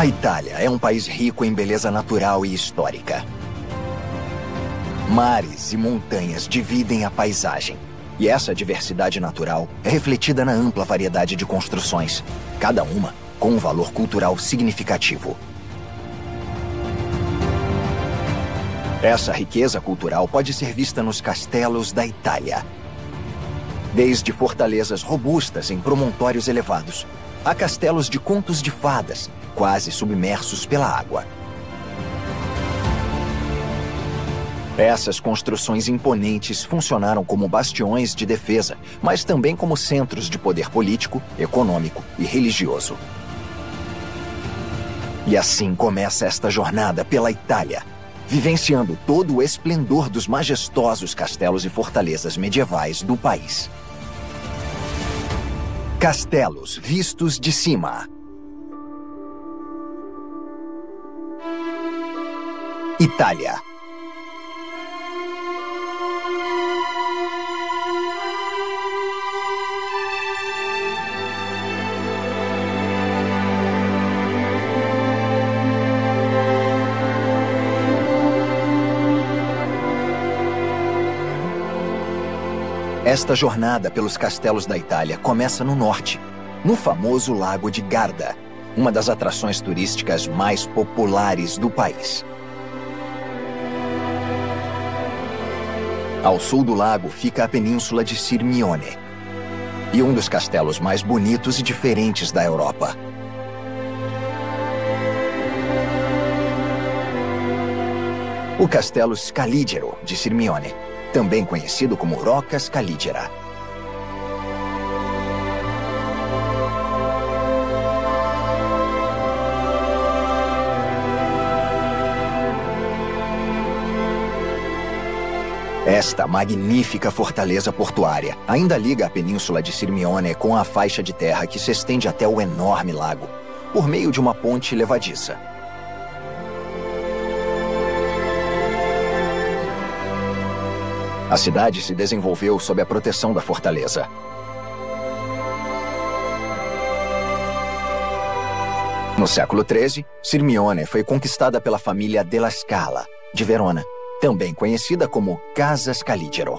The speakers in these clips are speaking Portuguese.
A Itália é um país rico em beleza natural e histórica. Mares e montanhas dividem a paisagem. E essa diversidade natural é refletida na ampla variedade de construções, cada uma com um valor cultural significativo. Essa riqueza cultural pode ser vista nos castelos da Itália. Desde fortalezas robustas em promontórios elevados, a castelos de contos de fadas, quase submersos pela água. Essas construções imponentes funcionaram como bastiões de defesa, mas também como centros de poder político, econômico e religioso. E assim começa esta jornada pela Itália, vivenciando todo o esplendor dos majestosos castelos e fortalezas medievais do país. Castelos vistos de cima. Itália. Esta jornada pelos castelos da Itália começa no norte, no famoso Lago de Garda, uma das atrações turísticas mais populares do país. Ao sul do lago fica a península de Sirmione, e um dos castelos mais bonitos e diferentes da Europa. O castelo Scaligero de Sirmione, também conhecido como Rocca Scaligera. Esta magnífica fortaleza portuária ainda liga a península de Sirmione com a faixa de terra que se estende até o enorme lago, por meio de uma ponte levadiça. A cidade se desenvolveu sob a proteção da fortaleza. No século XIII, Sirmione foi conquistada pela família Della Scala, de Verona, também conhecida como Casa Scaligero.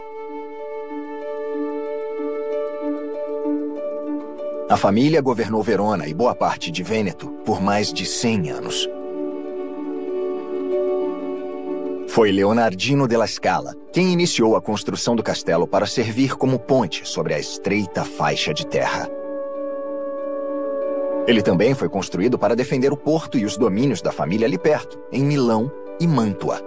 A família governou Verona e boa parte de Vêneto por mais de 100 anos. Foi Leonardino della Scala quem iniciou a construção do castelo para servir como ponte sobre a estreita faixa de terra. Ele também foi construído para defender o porto e os domínios da família ali perto, em Milão e Mântua.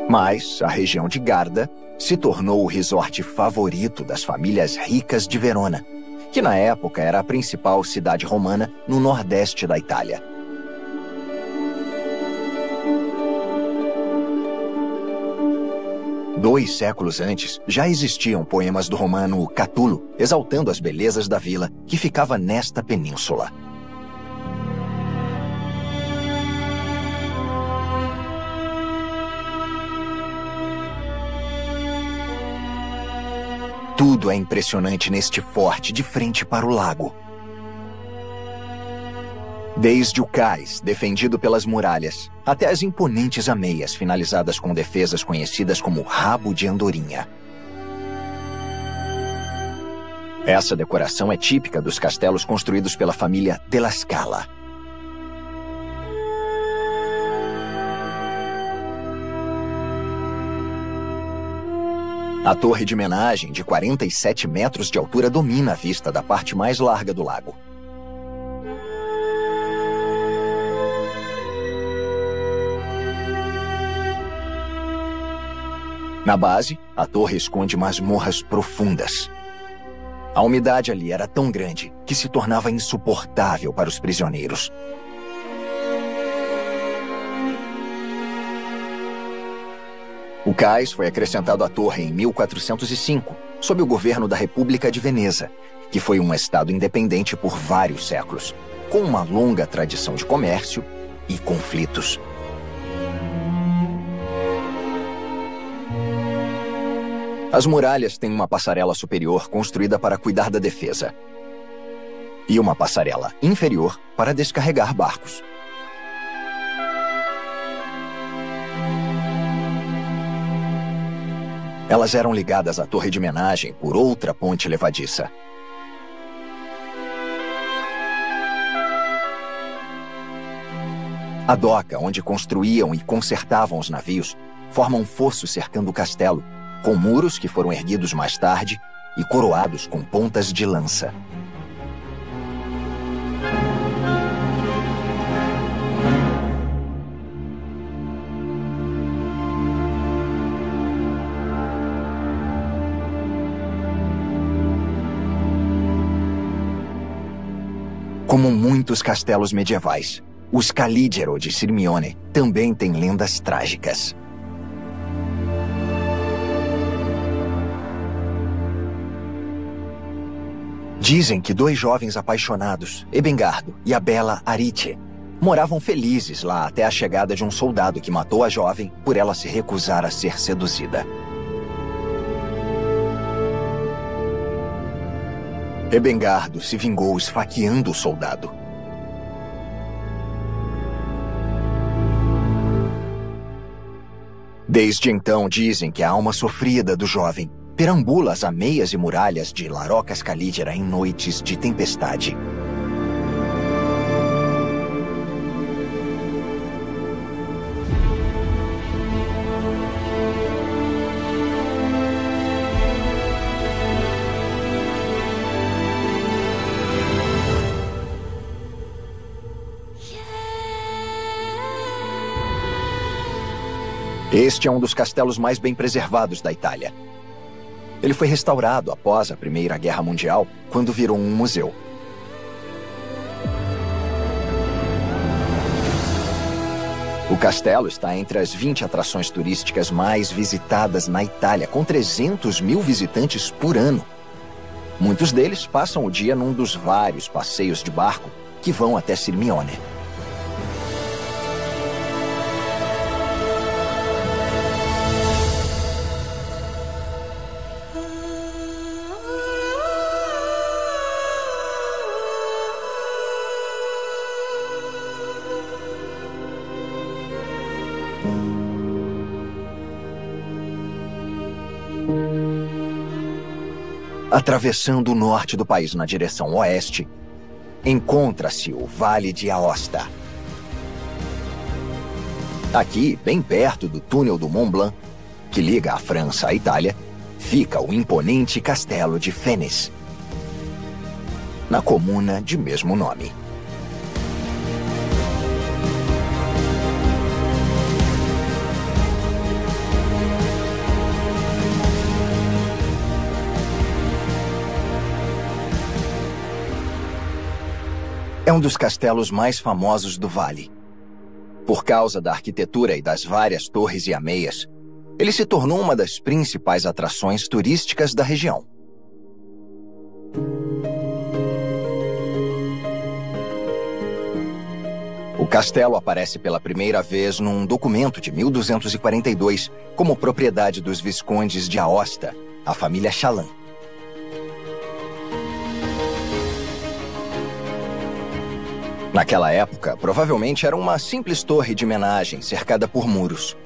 Mas a região de Garda se tornou o resort favorito das famílias ricas de Verona, que na época era a principal cidade romana no nordeste da Itália. 2 séculos antes, já existiam poemas do romano Catulo, exaltando as belezas da vila que ficava nesta península. Tudo é impressionante neste forte de frente para o lago. Desde o cais, defendido pelas muralhas, até as imponentes ameias finalizadas com defesas conhecidas como rabo de andorinha. Essa decoração é típica dos castelos construídos pela família Della Scala. A torre de menagem, de 47 metros de altura, domina a vista da parte mais larga do lago. Na base, a torre esconde masmorras profundas. A umidade ali era tão grande que se tornava insuportável para os prisioneiros. O cais foi acrescentado à torre em 1405, sob o governo da República de Veneza, que foi um estado independente por vários séculos, com uma longa tradição de comércio e conflitos. As muralhas têm uma passarela superior construída para cuidar da defesa. e uma passarela inferior para descarregar barcos. Elas eram ligadas à torre de homenagem por outra ponte levadiça. A doca, onde construíam e consertavam os navios, forma um fosso cercando o castelo, com muros que foram erguidos mais tarde e coroados com pontas de lança. Como muitos castelos medievais, o Scaligero de Sirmione também tem lendas trágicas. Dizem que dois jovens apaixonados, Ebengardo e a bela Arice, moravam felizes lá até a chegada de um soldado que matou a jovem por ela se recusar a ser seduzida. Ebengardo se vingou esfaqueando o soldado. Desde então dizem que a alma sofrida do jovem perambula as ameias e muralhas de La Rocca Scaligera em noites de tempestade. Este é um dos castelos mais bem preservados da Itália. Ele foi restaurado após a Primeira Guerra Mundial, quando virou um museu. O castelo está entre as 20 atrações turísticas mais visitadas na Itália, com 300 mil visitantes por ano. Muitos deles passam o dia num dos vários passeios de barco que vão até Sirmione. Atravessando o norte do país na direção oeste, encontra-se o Vale de Aosta. Aqui, bem perto do túnel do Mont Blanc, que liga a França à Itália, fica o imponente castelo de Fénix, na comuna de mesmo nome. É um dos castelos mais famosos do vale. Por causa da arquitetura e das várias torres e ameias, ele se tornou uma das principais atrações turísticas da região. O castelo aparece pela primeira vez num documento de 1242 como propriedade dos viscondes de Aosta, a família Chalan. Naquela época, provavelmente era uma simples torre de homenagem cercada por muros.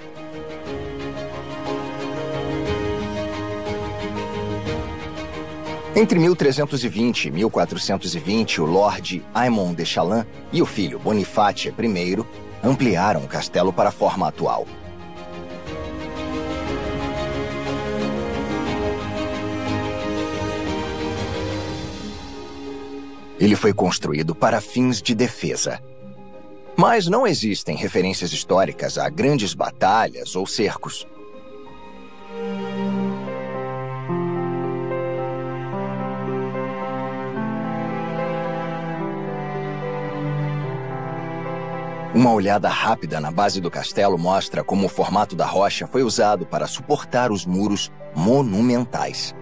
Entre 1320 e 1420, o Lorde Aymon de Chalan e o filho Boniface I ampliaram o castelo para a forma atual. Ele foi construído para fins de defesa. Mas não existem referências históricas a grandes batalhas ou cercos. Uma olhada rápida na base do castelo mostra como o formato da rocha foi usado para suportar os muros monumentais.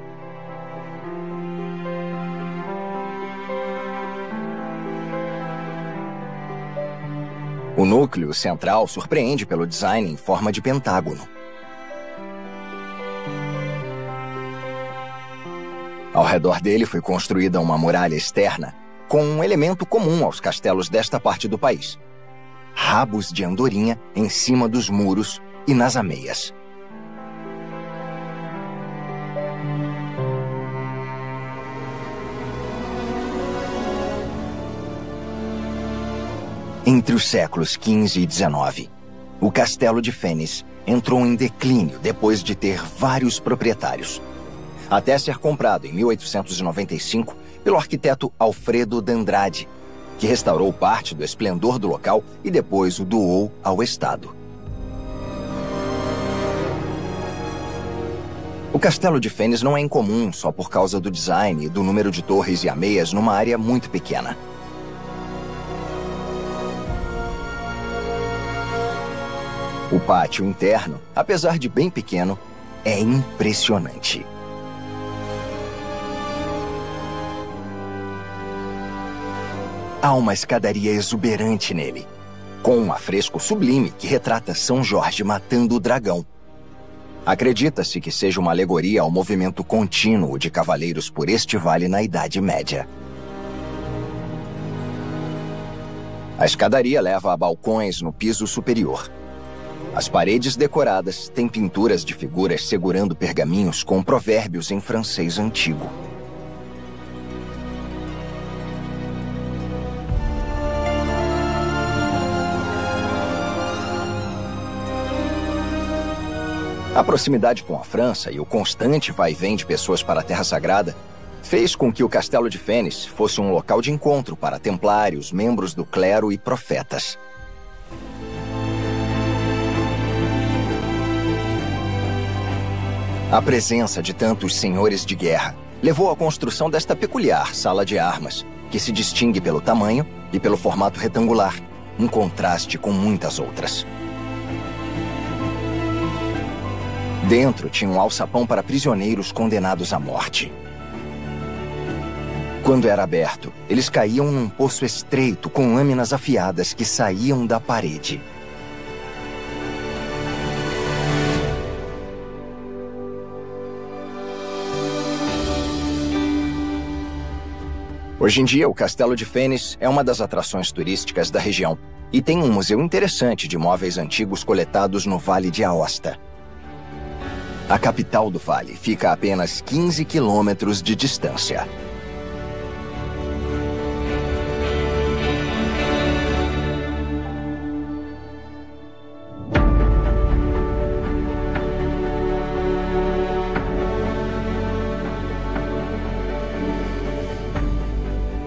O núcleo central surpreende pelo design em forma de pentágono. Ao redor dele foi construída uma muralha externa com um elemento comum aos castelos desta parte do país: rabos de andorinha em cima dos muros e nas ameias. Entre os séculos XV e XIX, o castelo de Fenice entrou em declínio depois de ter vários proprietários, até ser comprado em 1895 pelo arquiteto Alfredo d'Andrade, que restaurou parte do esplendor do local e depois o doou ao Estado. O castelo de Fenice não é incomum só por causa do design e do número de torres e ameias numa área muito pequena. O pátio interno, apesar de bem pequeno, é impressionante. Há uma escadaria exuberante nele, com um afresco sublime que retrata São Jorge matando o dragão. Acredita-se que seja uma alegoria ao movimento contínuo de cavaleiros por este vale na Idade Média. A escadaria leva a balcões no piso superior. As paredes decoradas têm pinturas de figuras segurando pergaminhos com provérbios em francês antigo. A proximidade com a França e o constante vai-vem de pessoas para a Terra Sagrada fez com que o Castelo de Fenice fosse um local de encontro para templários, membros do clero e profetas. A presença de tantos senhores de guerra levou à construção desta peculiar sala de armas, que se distingue pelo tamanho e pelo formato retangular, um contraste com muitas outras. Dentro tinha um alçapão para prisioneiros condenados à morte. Quando era aberto, eles caíam num poço estreito com lâminas afiadas que saíam da parede. Hoje em dia, o Castelo de Fenice é uma das atrações turísticas da região e tem um museu interessante de móveis antigos coletados no Vale de Aosta. A capital do vale fica a apenas 15 quilômetros de distância.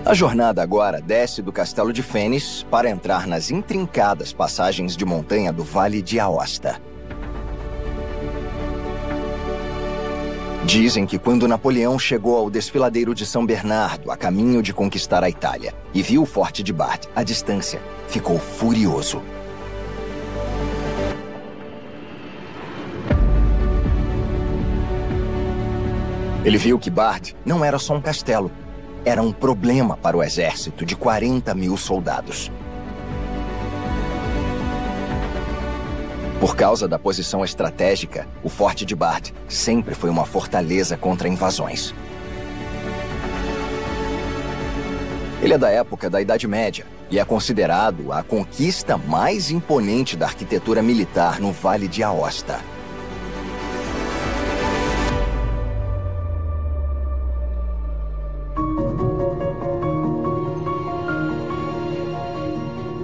A jornada agora desce do Castelo de Fenice para entrar nas intrincadas passagens de montanha do Vale de Aosta. Dizem que quando Napoleão chegou ao desfiladeiro de São Bernardo a caminho de conquistar a Itália e viu o Forte de Bard à distância, ficou furioso. Ele viu que Bard não era só um castelo, era um problema para o exército de 40.000 soldados. Por causa da posição estratégica, o Forte de Bard sempre foi uma fortaleza contra invasões. Ele é da época da Idade Média e é considerado a conquista mais imponente da arquitetura militar no Vale de Aosta.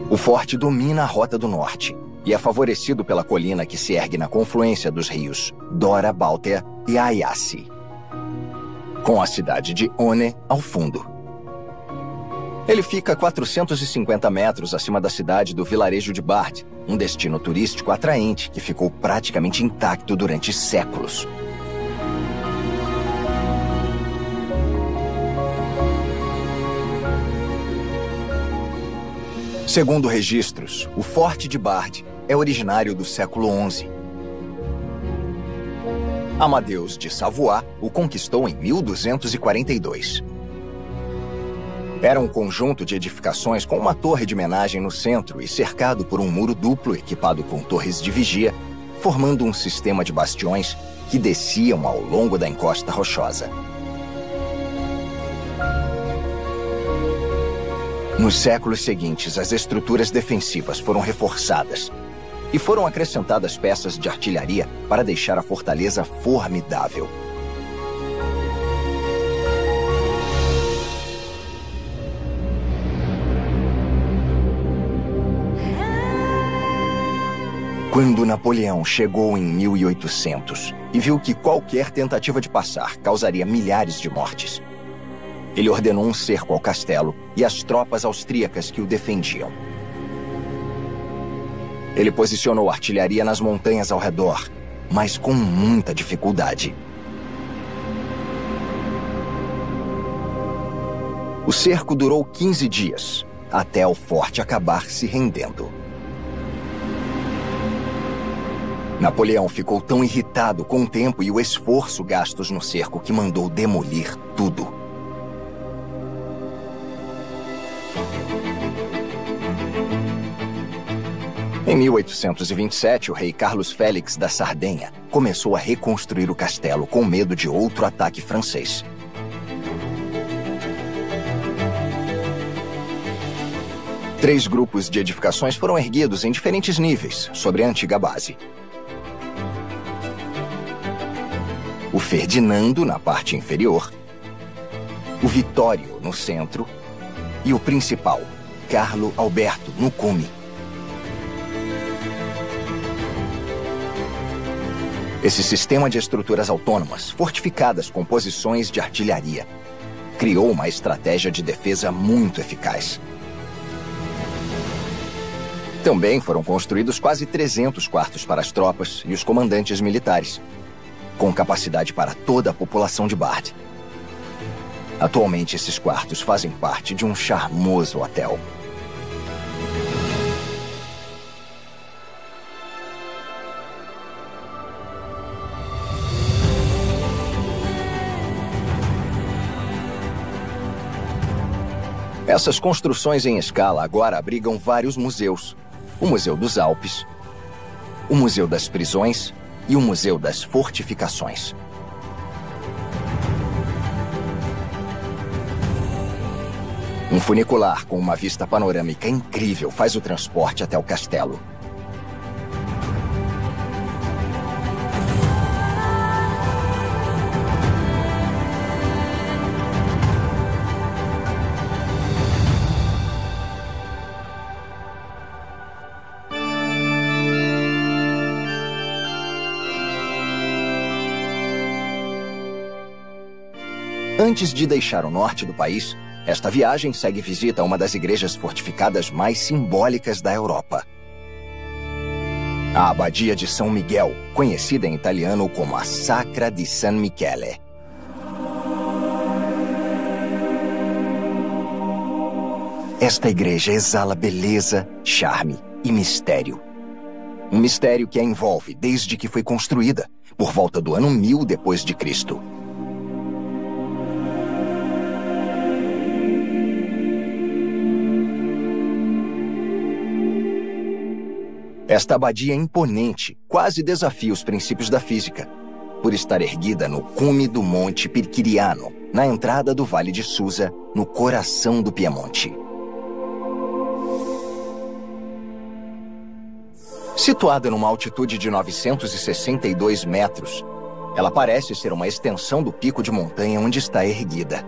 O forte domina a Rota do Norte e é favorecido pela colina que se ergue na confluência dos rios Dora, Báltea e Ayassi, com a cidade de One ao fundo. Ele fica a 450 metros acima da cidade do vilarejo de Bard, um destino turístico atraente que ficou praticamente intacto durante séculos. Segundo registros, o Forte de Bard é originário do século XI. Amadeus de Savoie o conquistou em 1242. Era um conjunto de edificações com uma torre de homenagem no centro e cercado por um muro duplo equipado com torres de vigia, formando um sistema de bastiões que desciam ao longo da encosta rochosa. Nos séculos seguintes, as estruturas defensivas foram reforçadas e foram acrescentadas peças de artilharia para deixar a fortaleza formidável. Quando Napoleão chegou em 1800 e viu que qualquer tentativa de passar causaria milhares de mortes, ele ordenou um cerco ao castelo e às tropas austríacas que o defendiam. Ele posicionou artilharia nas montanhas ao redor, mas com muita dificuldade. O cerco durou 15 dias, até o forte acabar se rendendo. Napoleão ficou tão irritado com o tempo e o esforço gastos no cerco que mandou demolir tudo. Em 1827, o rei Carlos Félix da Sardenha começou a reconstruir o castelo com medo de outro ataque francês. Três grupos de edificações foram erguidos em diferentes níveis sobre a antiga base. O Ferdinando na parte inferior, o Vitório no centro e o principal, Carlo Alberto, no cume. Esse sistema de estruturas autônomas, fortificadas com posições de artilharia, criou uma estratégia de defesa muito eficaz. Também foram construídos quase 300 quartos para as tropas e os comandantes militares, com capacidade para toda a população de Bard. Atualmente, esses quartos fazem parte de um charmoso hotel. Essas construções em escala agora abrigam vários museus. O Museu dos Alpes, o Museu das Prisões e o Museu das Fortificações. Um funicular com uma vista panorâmica incrível faz o transporte até o castelo. Antes de deixar o norte do país, esta viagem segue visita a uma das igrejas fortificadas mais simbólicas da Europa. A Abadia de São Miguel, conhecida em italiano como a Sacra di San Michele. Esta igreja exala beleza, charme e mistério. Um mistério que a envolve desde que foi construída, por volta do ano 1000 depois de Cristo. Esta abadia imponente quase desafia os princípios da física, por estar erguida no cume do Monte Pirquiriano, na entrada do Vale de Susa, no coração do Piemonte. Situada numa altitude de 962 metros, ela parece ser uma extensão do pico de montanha onde está erguida.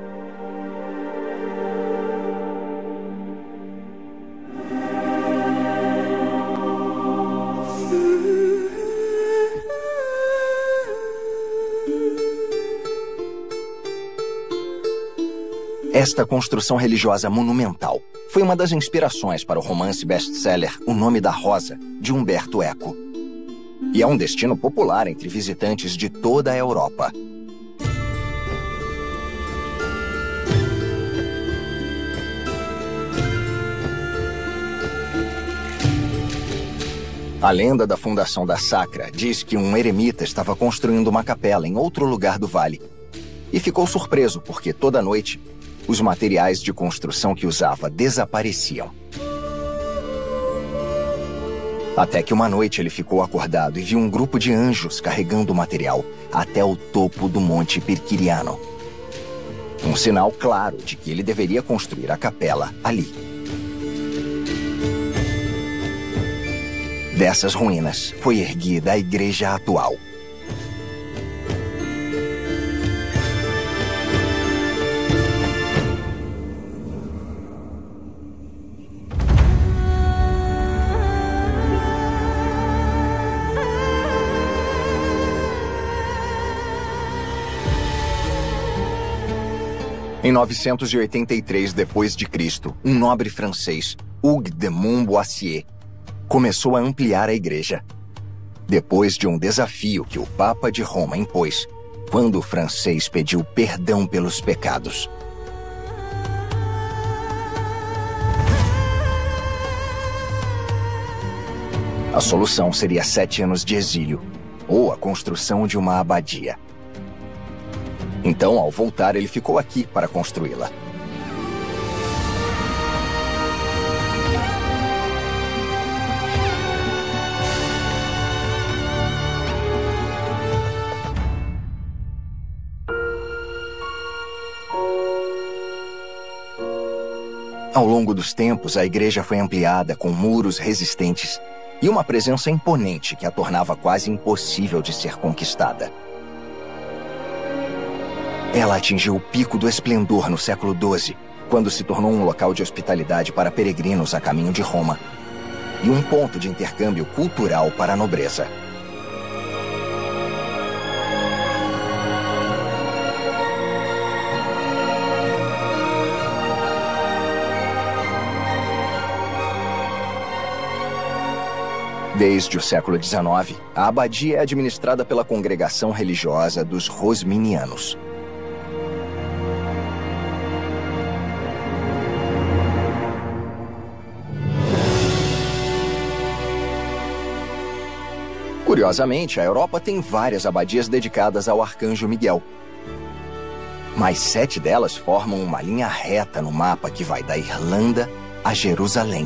Esta construção religiosa monumental foi uma das inspirações para o romance best-seller O Nome da Rosa, de Umberto Eco. E é um destino popular entre visitantes de toda a Europa. A lenda da fundação da Sacra diz que um eremita estava construindo uma capela em outro lugar do vale e ficou surpreso porque toda noite os materiais de construção que usava desapareciam. Até que uma noite ele ficou acordado e viu um grupo de anjos carregando o material até o topo do Monte Pirquiriano. Um sinal claro de que ele deveria construir a capela ali. Dessas ruínas foi erguida a igreja atual. Em 983 d.C., um nobre francês, Hugues de Montboissier, começou a ampliar a igreja. Depois de um desafio que o Papa de Roma impôs, quando o francês pediu perdão pelos pecados. A solução seria 7 anos de exílio, ou a construção de uma abadia. Então, ao voltar, ele ficou aqui para construí-la. Ao longo dos tempos, a igreja foi ampliada com muros resistentes e uma presença imponente que a tornava quase impossível de ser conquistada. Ela atingiu o pico do esplendor no século XII, quando se tornou um local de hospitalidade para peregrinos a caminho de Roma e um ponto de intercâmbio cultural para a nobreza. Desde o século XIX, a abadia é administrada pela congregação religiosa dos Rosminianos. Curiosamente, a Europa tem várias abadias dedicadas ao Arcanjo Miguel. Mas 7 delas formam uma linha reta no mapa que vai da Irlanda a Jerusalém.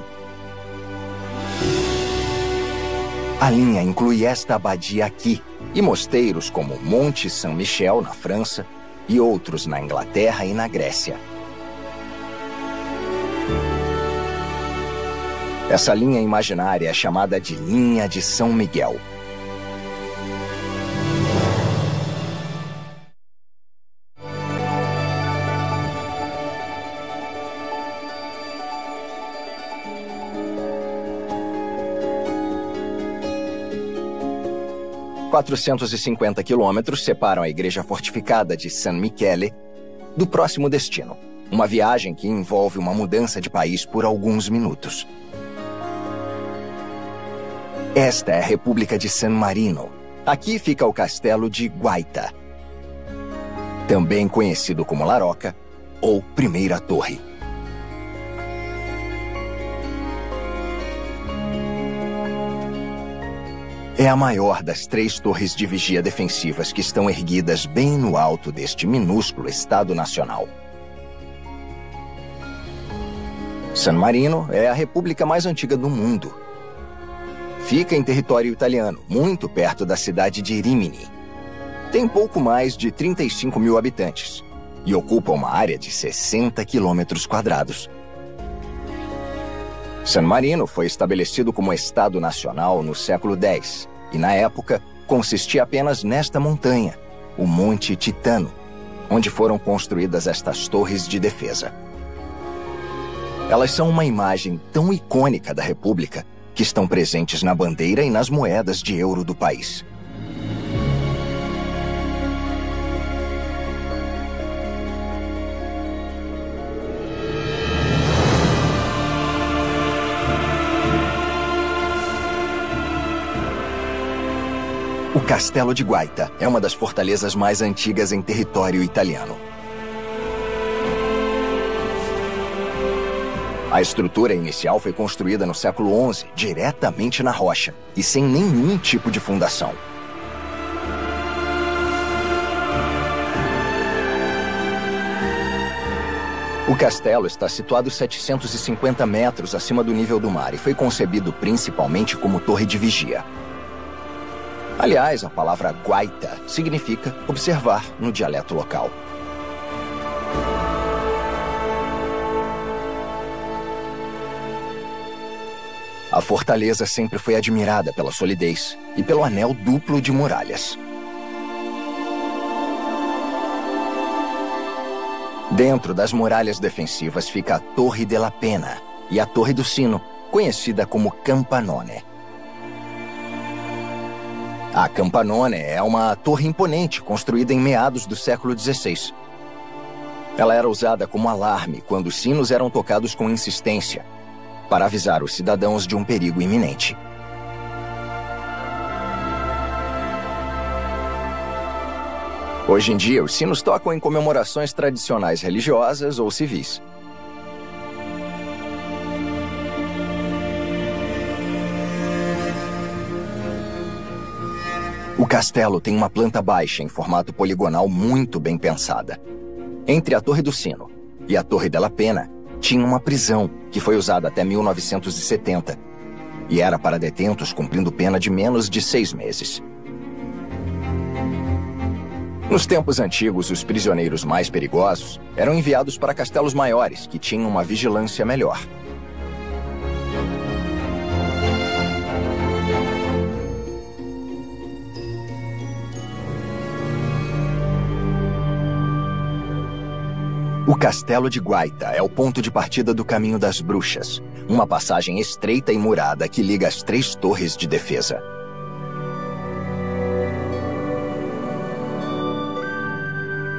A linha inclui esta abadia aqui e mosteiros como Monte Saint-Michel, na França, e outros na Inglaterra e na Grécia. Essa linha imaginária é chamada de Linha de São Miguel. ...450 quilômetros separam a igreja fortificada de San Michele do próximo destino. Uma viagem que envolve uma mudança de país por alguns minutos. Esta é a República de San Marino. Aqui fica o castelo de Guaita, também conhecido como La Rocca ou Primeira Torre. É a maior das 3 torres de vigia defensivas que estão erguidas bem no alto deste minúsculo Estado Nacional. San Marino é a república mais antiga do mundo. Fica em território italiano, muito perto da cidade de Rimini. Tem pouco mais de 35 mil habitantes e ocupa uma área de 60 quilômetros quadrados. San Marino foi estabelecido como Estado Nacional no século X e, na época, consistia apenas nesta montanha, o Monte Titano, onde foram construídas estas torres de defesa. Elas são uma imagem tão icônica da República que estão presentes na bandeira e nas moedas de euro do país. O Castelo de Guaita é uma das fortalezas mais antigas em território italiano. A estrutura inicial foi construída no século XI, diretamente na rocha, e sem nenhum tipo de fundação. O castelo está situado 750 metros acima do nível do mar e foi concebido principalmente como torre de vigia. Aliás, a palavra guaita significa observar no dialeto local. A fortaleza sempre foi admirada pela solidez e pelo anel duplo de muralhas. Dentro das muralhas defensivas fica a Torre della Pena e a Torre do Sino, conhecida como Campanone. A Campanone é uma torre imponente construída em meados do século XVI. Ela era usada como alarme quando os sinos eram tocados com insistência, para avisar os cidadãos de um perigo iminente. Hoje em dia, os sinos tocam em comemorações tradicionais religiosas ou civis. O castelo tem uma planta baixa em formato poligonal muito bem pensada. Entre a Torre do Sino e a Torre della Pena, tinha uma prisão que foi usada até 1970 e era para detentos cumprindo pena de menos de 6 meses. Nos tempos antigos, os prisioneiros mais perigosos eram enviados para castelos maiores, que tinham uma vigilância melhor. O Castelo de Guaita é o ponto de partida do Caminho das Bruxas, uma passagem estreita e murada que liga as 3 torres de defesa.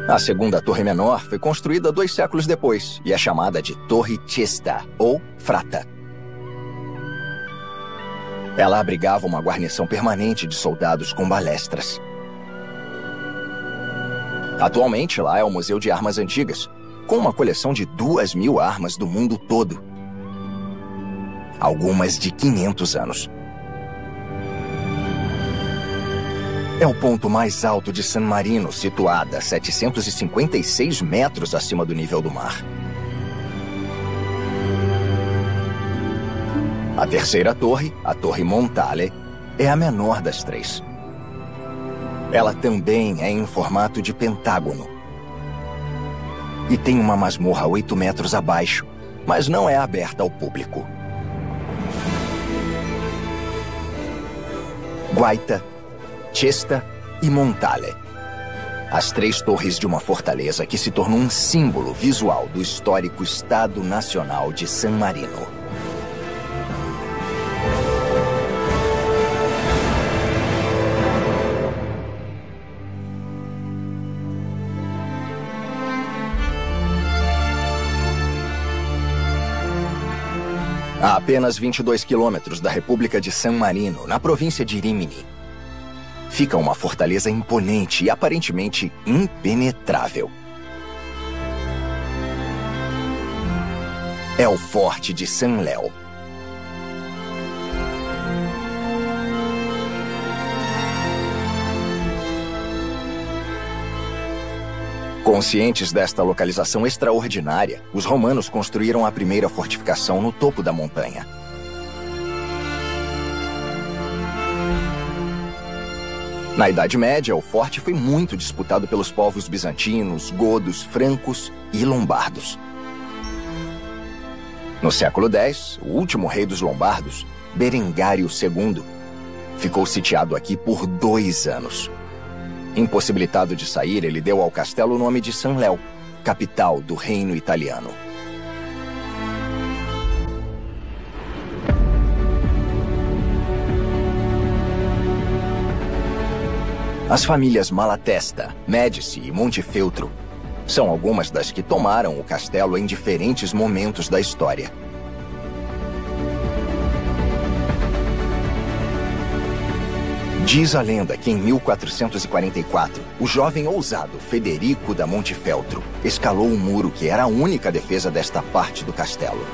A segunda torre menor foi construída 2 séculos depois e é chamada de Torre Cesta, ou Frata. Ela abrigava uma guarnição permanente de soldados com balestras. Atualmente, lá é o Museu de Armas Antigas, com uma coleção de 2.000 armas do mundo todo. Algumas de 500 anos. É o ponto mais alto de San Marino, situada a 756 metros acima do nível do mar. A terceira torre, a Torre Montale, é a menor das 3. Ela também é em formato de pentágono. E tem uma masmorra 8 metros abaixo, mas não é aberta ao público. Guaita, Cesta e Montale. As 3 torres de uma fortaleza que se tornou um símbolo visual do histórico Estado Nacional de San Marino. A apenas 22 quilômetros da República de San Marino, na província de Rimini, fica uma fortaleza imponente e aparentemente impenetrável. É o Forte de San Leo. Conscientes desta localização extraordinária, os romanos construíram a primeira fortificação no topo da montanha. Na Idade Média, o forte foi muito disputado pelos povos bizantinos, godos, francos e lombardos. No século X, o último rei dos lombardos, Berengário II, ficou sitiado aqui por 2 anos. Impossibilitado de sair, ele deu ao castelo o nome de San Leo, capital do reino italiano. As famílias Malatesta, Médici e Montefeltro são algumas das que tomaram o castelo em diferentes momentos da história. Diz a lenda que em 1444, o jovem ousado Federico da Montefeltro escalou um muro que era a única defesa desta parte do castelo.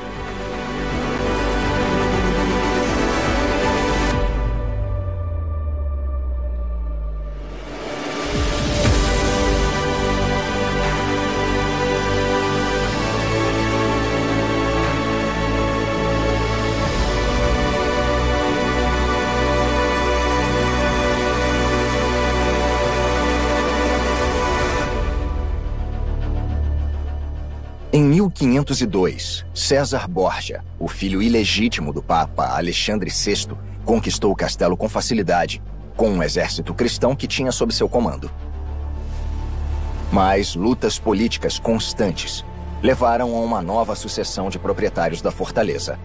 Em 1502, César Borgia, o filho ilegítimo do Papa Alexandre VI, conquistou o castelo com facilidade, com um exército cristão que tinha sob seu comando. Mas lutas políticas constantes levaram a uma nova sucessão de proprietários da fortaleza.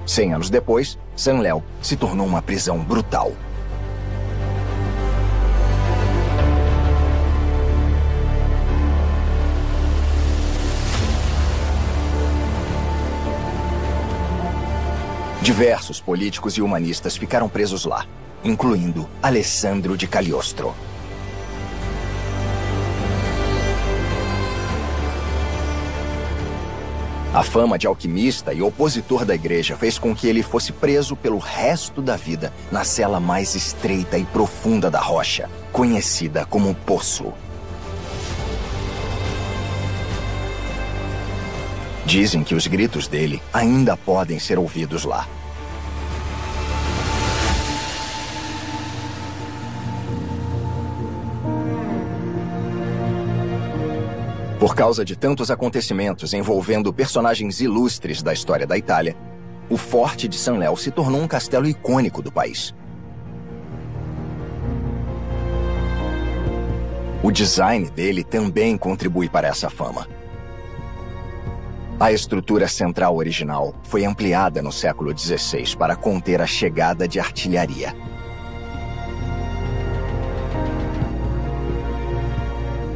100 anos depois, Sanleu se tornou uma prisão brutal. Diversos políticos e humanistas ficaram presos lá, incluindo Alessandro de Cagliostro. A fama de alquimista e opositor da igreja fez com que ele fosse preso pelo resto da vida na cela mais estreita e profunda da rocha, conhecida como Poço. Dizem que os gritos dele ainda podem ser ouvidos lá. Por causa de tantos acontecimentos envolvendo personagens ilustres da história da Itália, o Forte de Sanleu se tornou um castelo icônico do país. O design dele também contribui para essa fama. A estrutura central original foi ampliada no século XVI para conter a chegada de artilharia.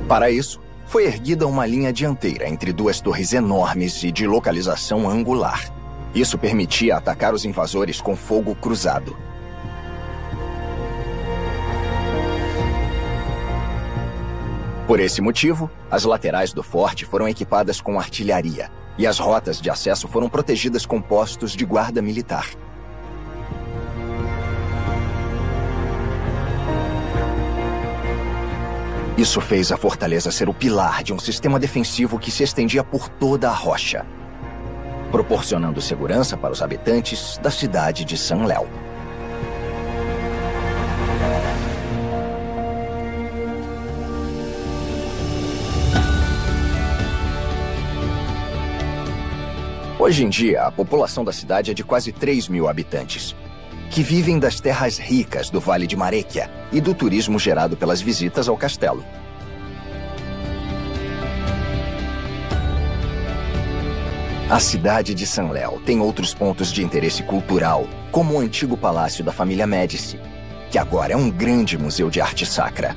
Para isso, foi erguida uma linha dianteira entre duas torres enormes e de localização angular. Isso permitia atacar os invasores com fogo cruzado. Por esse motivo, as laterais do forte foram equipadas com artilharia e as rotas de acesso foram protegidas com postos de guarda militar. Isso fez a fortaleza ser o pilar de um sistema defensivo que se estendia por toda a rocha, proporcionando segurança para os habitantes da cidade de Sanleu. Hoje em dia, a população da cidade é de quase 3.000 habitantes, que vivem das terras ricas do Vale de Marecchia e do turismo gerado pelas visitas ao castelo. A cidade de Sanleu tem outros pontos de interesse cultural, como o antigo palácio da família Médici, que agora é um grande museu de arte sacra.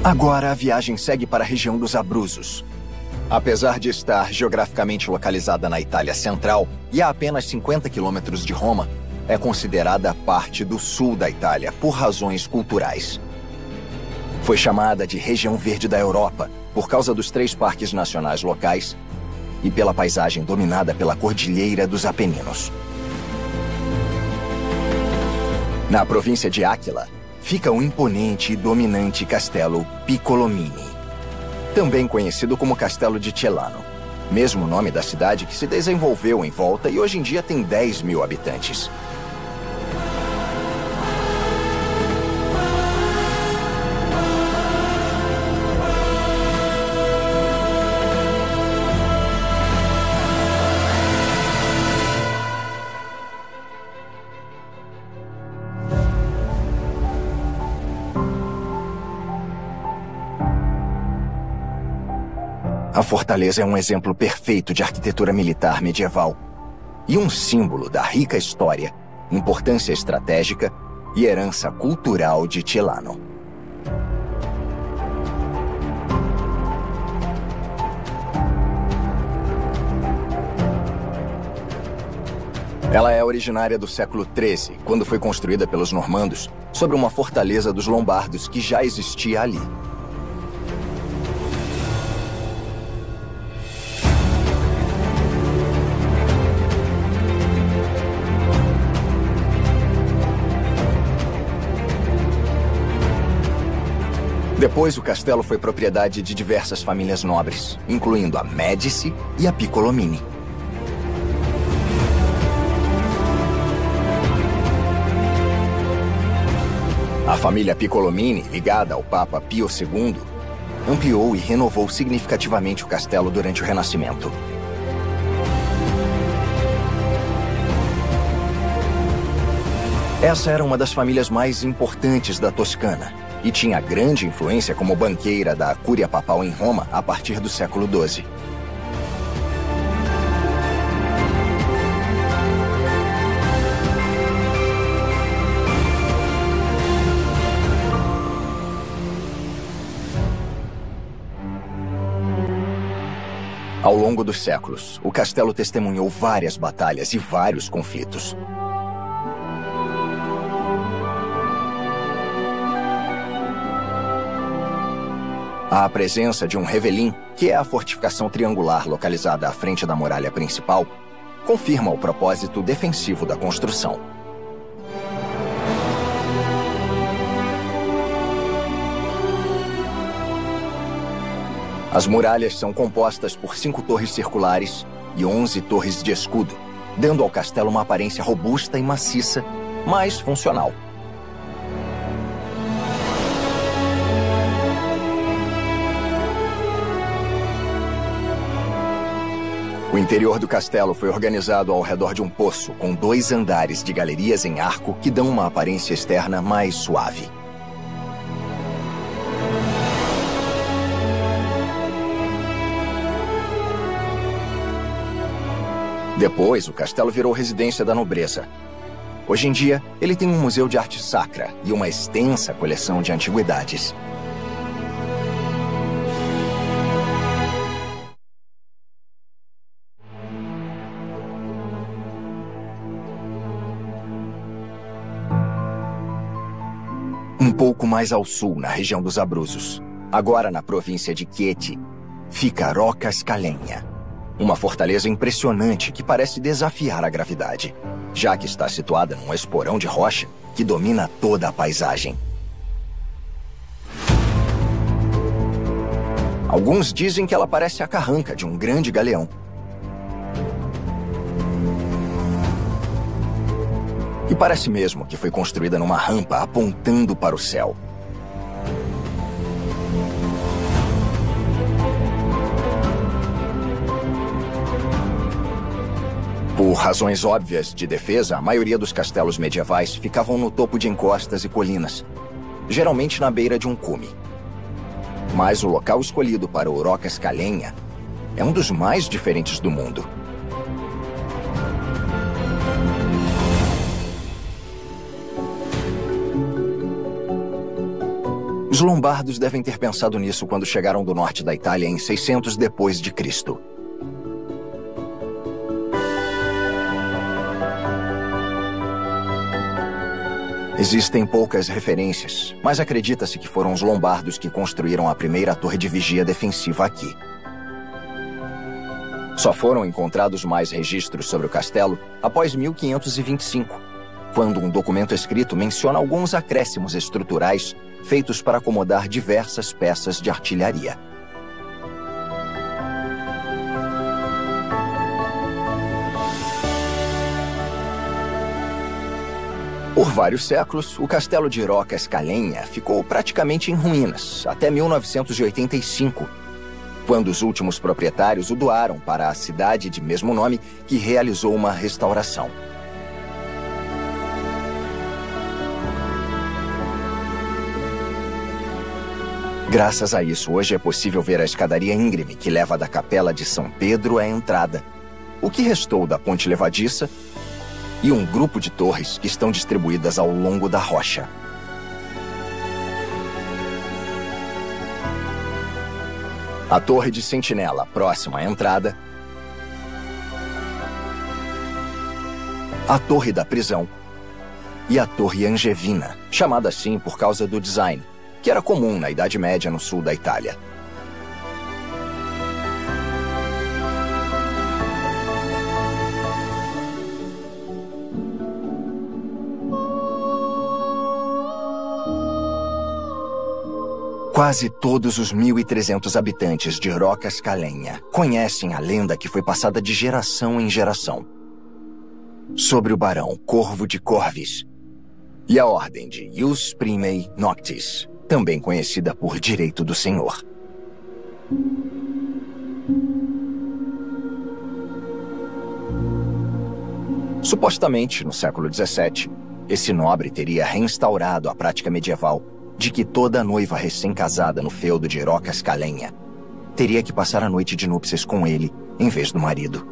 Agora a viagem segue para a região dos Abruzos. Apesar de estar geograficamente localizada na Itália Central e a apenas 50 quilômetros de Roma, é considerada parte do sul da Itália por razões culturais. Foi chamada de região verde da Europa por causa dos 3 parques nacionais locais e pela paisagem dominada pela Cordilheira dos Apeninos. Na província de Áquila, fica o imponente e dominante castelo Piccolomini, também conhecido como Castelo de Celano, mesmo nome da cidade que se desenvolveu em volta e hoje em dia tem 10.000 habitantes. A fortaleza é um exemplo perfeito de arquitetura militar medieval e um símbolo da rica história, importância estratégica e herança cultural de Celano. Ela é originária do século XIII, quando foi construída pelos normandos sobre uma fortaleza dos lombardos que já existia ali. Depois, o castelo foi propriedade de diversas famílias nobres, incluindo a Médici e a Piccolomini. A família Piccolomini, ligada ao Papa Pio II, ampliou e renovou significativamente o castelo durante o Renascimento. Essa era uma das famílias mais importantes da Toscana e tinha grande influência como banqueira da Cúria Papal em Roma a partir do século XII. Ao longo dos séculos, o castelo testemunhou várias batalhas e vários conflitos. A presença de um revelin, que é a fortificação triangular localizada à frente da muralha principal, confirma o propósito defensivo da construção. As muralhas são compostas por 5 torres circulares e 11 torres de escudo, dando ao castelo uma aparência robusta e maciça, mas funcional. O interior do castelo foi organizado ao redor de um poço, com 2 andares de galerias em arco que dão uma aparência externa mais suave. Depois, o castelo virou residência da nobreza. Hoje em dia, ele tem um museu de arte sacra e uma extensa coleção de antiguidades. Um pouco mais ao sul, na região dos Abruzos, agora na província de Chieti, fica Rocca Scalegna, uma fortaleza impressionante que parece desafiar a gravidade, já que está situada num esporão de rocha que domina toda a paisagem. Alguns dizem que ela parece a carranca de um grande galeão. E parece mesmo que foi construída numa rampa apontando para o céu. Por razões óbvias de defesa, a maioria dos castelos medievais ficavam no topo de encostas e colinas, geralmente na beira de um cume. Mas o local escolhido para o Rocca Scalegna é um dos mais diferentes do mundo. Os lombardos devem ter pensado nisso quando chegaram do norte da Itália em 600 depois de Cristo. Existem poucas referências, mas acredita-se que foram os lombardos que construíram a primeira torre de vigia defensiva aqui. Só foram encontrados mais registros sobre o castelo após 1525, quando um documento escrito menciona alguns acréscimos estruturais feitos para acomodar diversas peças de artilharia. Por vários séculos, o castelo de Rocca Scalegna ficou praticamente em ruínas, até 1985, quando os últimos proprietários o doaram para a cidade de mesmo nome, que realizou uma restauração. Graças a isso, hoje é possível ver a escadaria íngreme que leva da capela de São Pedro à entrada, o que restou da ponte levadiça e um grupo de torres que estão distribuídas ao longo da rocha. A torre de sentinela, próxima à entrada. A torre da prisão. E a torre Angevina, chamada assim por causa do design, que era comum na Idade Média no sul da Itália. Quase todos os 1.300 habitantes de Rocascalenha conhecem a lenda que foi passada de geração em geração sobre o Barão Corvo de Corvus e a ordem de Ius Primei Noctis, também conhecida por Direito do Senhor. Supostamente, no século XVII, esse nobre teria reinstaurado a prática medieval de que toda noiva recém-casada no feudo de Rocascalenha teria que passar a noite de núpcias com ele em vez do marido.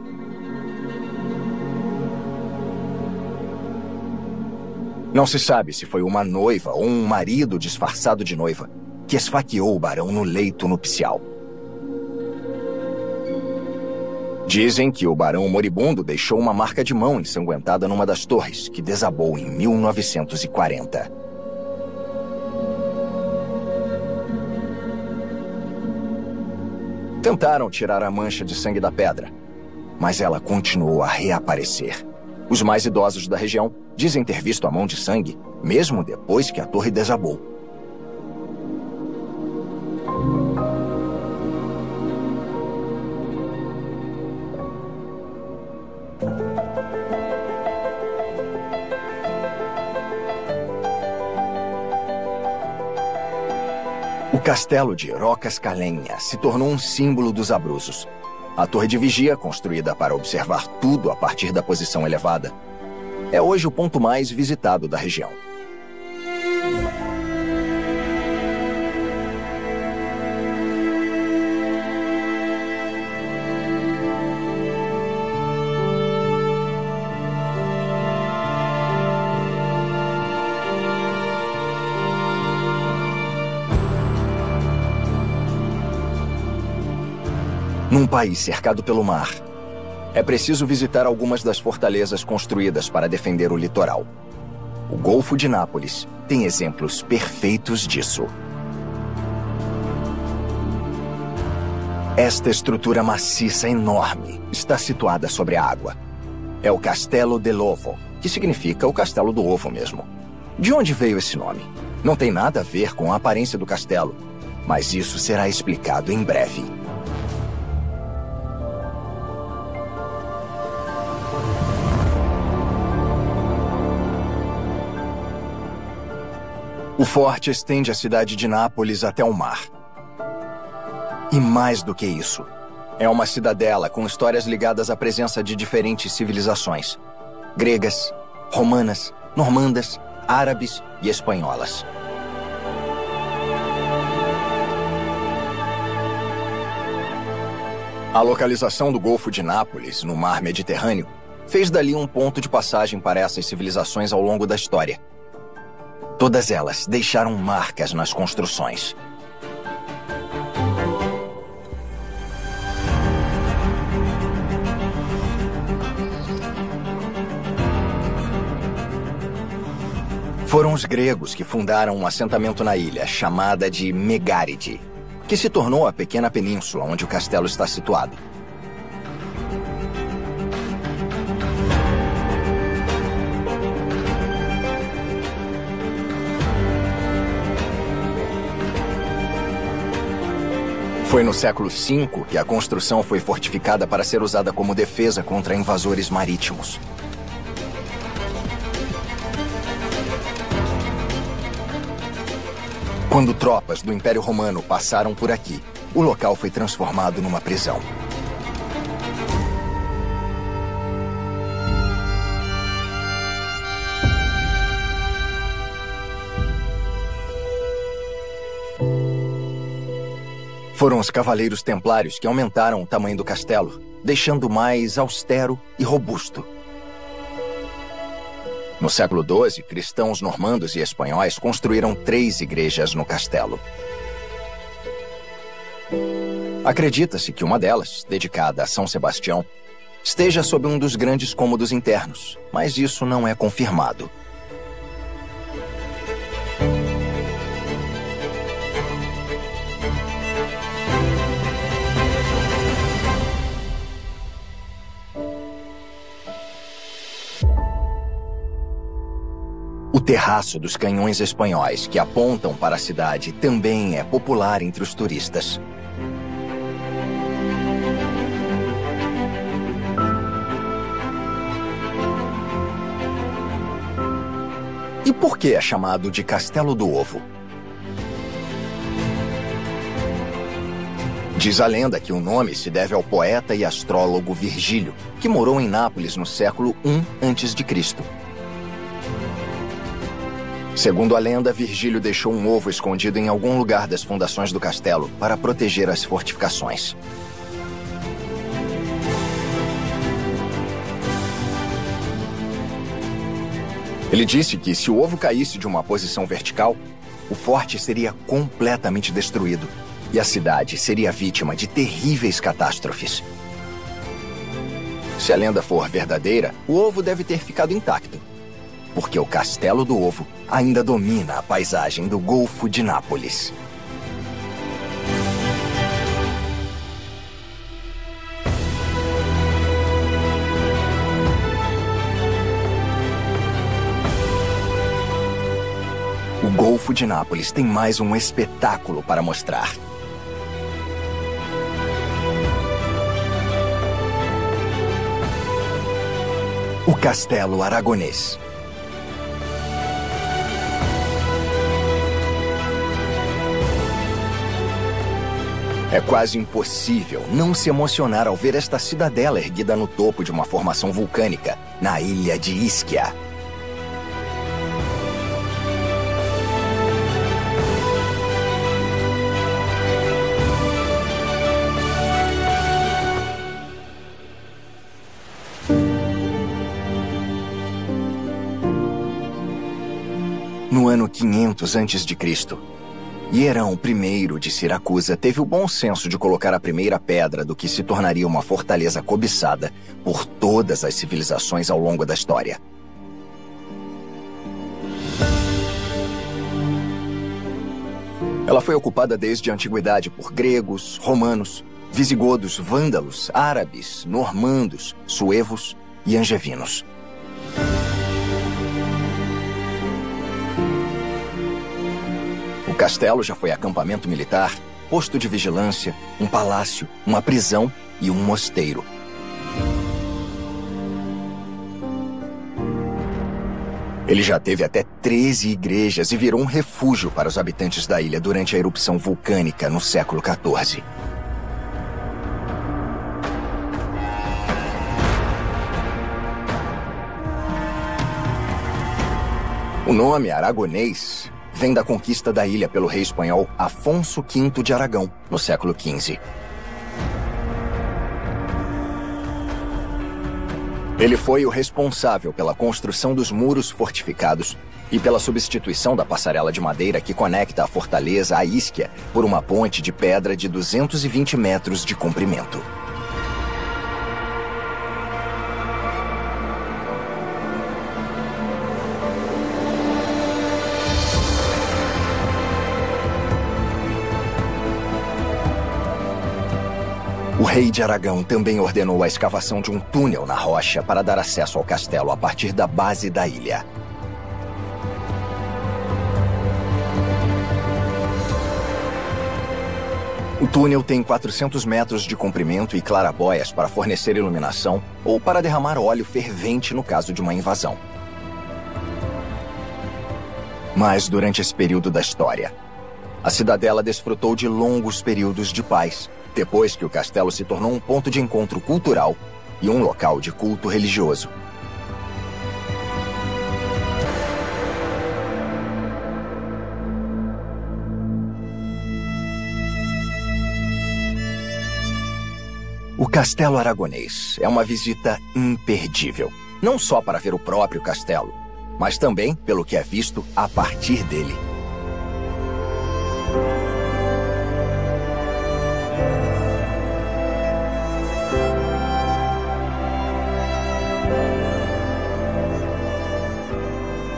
Não se sabe se foi uma noiva ou um marido disfarçado de noiva que esfaqueou o barão no leito nupcial. Dizem que o barão moribundo deixou uma marca de mão ensanguentada numa das torres, que desabou em 1940. Tentaram tirar a mancha de sangue da pedra, mas ela continuou a reaparecer. Os mais idosos da região dizem ter visto a mão de sangue, mesmo depois que a torre desabou. O castelo de Rocascalenha se tornou um símbolo dos Abruzos. A torre de vigia, construída para observar tudo a partir da posição elevada, é hoje o ponto mais visitado da região. Num país cercado pelo mar, é preciso visitar algumas das fortalezas construídas para defender o litoral. O Golfo de Nápoles tem exemplos perfeitos disso. Esta estrutura maciça enorme está situada sobre a água. É o Castello dell'Ovo, que significa o Castelo do Ovo mesmo. De onde veio esse nome? Não tem nada a ver com a aparência do castelo, mas isso será explicado em breve. O forte estende a cidade de Nápoles até o mar. E mais do que isso, é uma cidadela com histórias ligadas à presença de diferentes civilizações: gregas, romanas, normandas, árabes e espanholas. A localização do Golfo de Nápoles, no mar Mediterrâneo, fez dali um ponto de passagem para essas civilizações ao longo da história. Todas elas deixaram marcas nas construções. Foram os gregos que fundaram um assentamento na ilha, chamada de Megáride, que se tornou a pequena península onde o castelo está situado. Foi no século V que a construção foi fortificada para ser usada como defesa contra invasores marítimos. Quando tropas do Império Romano passaram por aqui, o local foi transformado numa prisão. Foram os cavaleiros templários que aumentaram o tamanho do castelo, deixando mais austero e robusto. No século XII, cristãos normandos e espanhóis construíram 3 igrejas no castelo. Acredita-se que uma delas, dedicada a São Sebastião, esteja sob um dos grandes cômodos internos, mas isso não é confirmado. O terraço dos canhões espanhóis que apontam para a cidade também é popular entre os turistas. E por que é chamado de Castelo do Ovo? Diz a lenda que o nome se deve ao poeta e astrólogo Virgílio, que morou em Nápoles no século I a.C. Segundo a lenda, Virgílio deixou um ovo escondido em algum lugar das fundações do castelo para proteger as fortificações. Ele disse que se o ovo caísse de uma posição vertical, o forte seria completamente destruído e a cidade seria vítima de terríveis catástrofes. Se a lenda for verdadeira, o ovo deve ter ficado intacto, porque o Castelo do Ovo ainda domina a paisagem do Golfo de Nápoles. O Golfo de Nápoles tem mais um espetáculo para mostrar. O Castelo Aragonês. É quase impossível não se emocionar ao ver esta cidadela erguida no topo de uma formação vulcânica, na ilha de Ischia. No ano 500 a.C., Hierão I de Siracusa teve o bom senso de colocar a primeira pedra do que se tornaria uma fortaleza cobiçada por todas as civilizações ao longo da história. Ela foi ocupada desde a antiguidade por gregos, romanos, visigodos, vândalos, árabes, normandos, suevos e angevinos. O castelo já foi acampamento militar, posto de vigilância, um palácio, uma prisão e um mosteiro. Ele já teve até 13 igrejas e virou um refúgio para os habitantes da ilha durante a erupção vulcânica no século XIV. O nome Aragonês vem da conquista da ilha pelo rei espanhol Afonso V de Aragão, no século XV. Ele foi o responsável pela construção dos muros fortificados e pela substituição da passarela de madeira que conecta a fortaleza a Ischia por uma ponte de pedra de 220 metros de comprimento. O rei de Aragão também ordenou a escavação de um túnel na rocha para dar acesso ao castelo a partir da base da ilha. O túnel tem 400 metros de comprimento e clarabóias para fornecer iluminação ou para derramar óleo fervente no caso de uma invasão. Mas durante esse período da história, a cidadela desfrutou de longos períodos de paz, depois que o castelo se tornou um ponto de encontro cultural e um local de culto religioso. O Castelo Aragonês é uma visita imperdível, não só para ver o próprio castelo, mas também pelo que é visto a partir dele.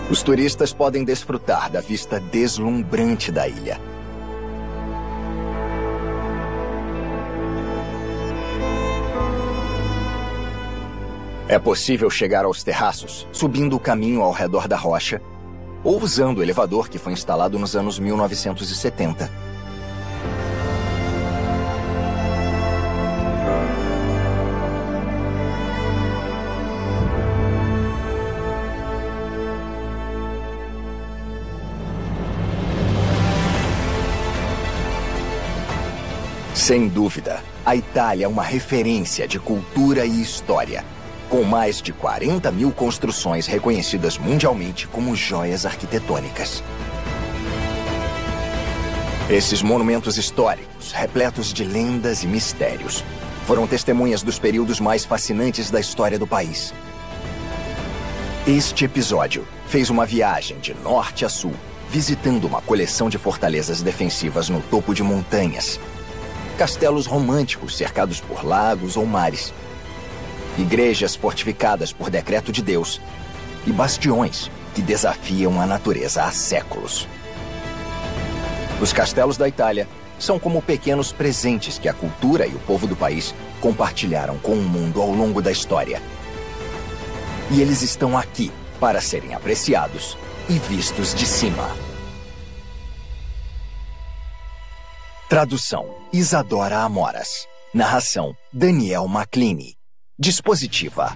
Os turistas podem desfrutar da vista deslumbrante da ilha. É possível chegar aos terraços subindo o caminho ao redor da rocha ou usando o elevador que foi instalado nos anos 1970. Sem dúvida, a Itália é uma referência de cultura e história, com mais de 40 mil construções reconhecidas mundialmente como joias arquitetônicas. Esses monumentos históricos, repletos de lendas e mistérios, foram testemunhas dos períodos mais fascinantes da história do país. Este episódio fez uma viagem de norte a sul, visitando uma coleção de fortalezas defensivas no topo de montanhas, castelos românticos cercados por lagos ou mares, igrejas fortificadas por decreto de Deus e bastiões que desafiam a natureza há séculos. Os castelos da Itália são como pequenos presentes que a cultura e o povo do país compartilharam com o mundo ao longo da história. E eles estão aqui para serem apreciados e vistos de cima. Tradução: Isadora Amoras. Narração: Daniel Maclini. Dispositiva: